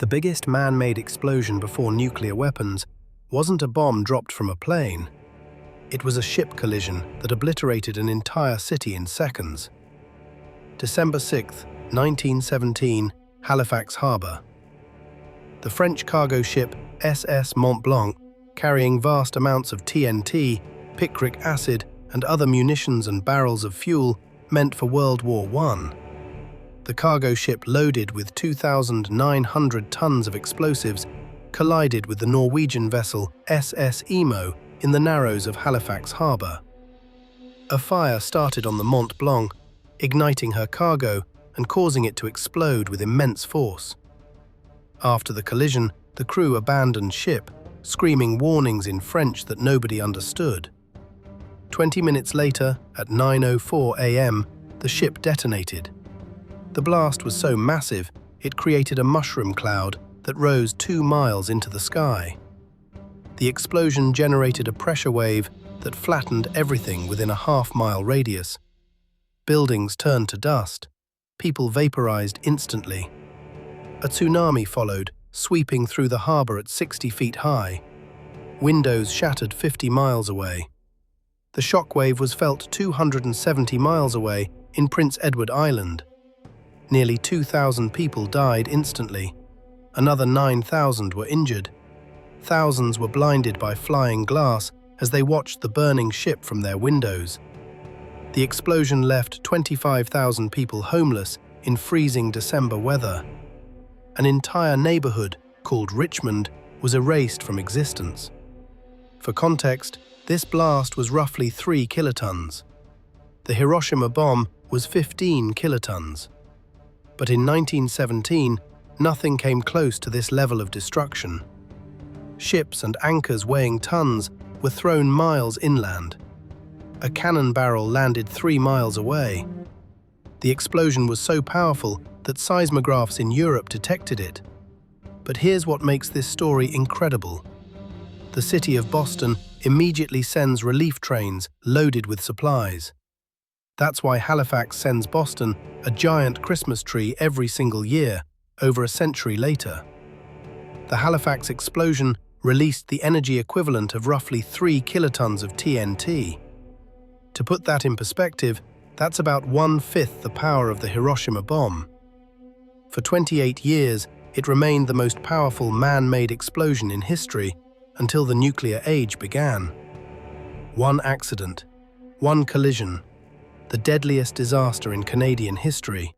The biggest man-made explosion before nuclear weapons wasn't a bomb dropped from a plane. It was a ship collision that obliterated an entire city in seconds. December 6, 1917, Halifax Harbour. The French cargo ship SS Mont Blanc, carrying vast amounts of TNT, picric acid, and other munitions and barrels of fuel meant for World War I. The cargo ship, loaded with 2,900 tons of explosives, collided with the Norwegian vessel SS Emo in the narrows of Halifax Harbour. A fire started on the Mont Blanc, igniting her cargo and causing it to explode with immense force. After the collision, the crew abandoned ship, screaming warnings in French that nobody understood. 20 minutes later, at 9:04 a.m., the ship detonated. The blast was so massive, it created a mushroom cloud that rose 2 miles into the sky. The explosion generated a pressure wave that flattened everything within a half-mile radius. Buildings turned to dust. People vaporized instantly. A tsunami followed, sweeping through the harbour at 60 feet high. Windows shattered 50 miles away. The shockwave was felt 270 miles away in Prince Edward Island. Nearly 2,000 people died instantly. Another 9,000 were injured. Thousands were blinded by flying glass as they watched the burning ship from their windows. The explosion left 25,000 people homeless in freezing December weather. An entire neighborhood, called Richmond, was erased from existence. For context, this blast was roughly 3 kilotons. The Hiroshima bomb was 15 kilotons. But in 1917, nothing came close to this level of destruction. Ships and anchors weighing tons were thrown miles inland. A cannon barrel landed 3 miles away. The explosion was so powerful that seismographs in Europe detected it. But here's what makes this story incredible. The city of Boston immediately sends relief trains loaded with supplies. That's why Halifax sends Boston a giant Christmas tree every single year, over a century later. The Halifax explosion released the energy equivalent of roughly 3 kilotons of TNT. To put that in perspective, that's about 1/5 the power of the Hiroshima bomb. For 28 years, it remained the most powerful man-made explosion in history until the nuclear age began. One accident, one collision, the deadliest disaster in Canadian history.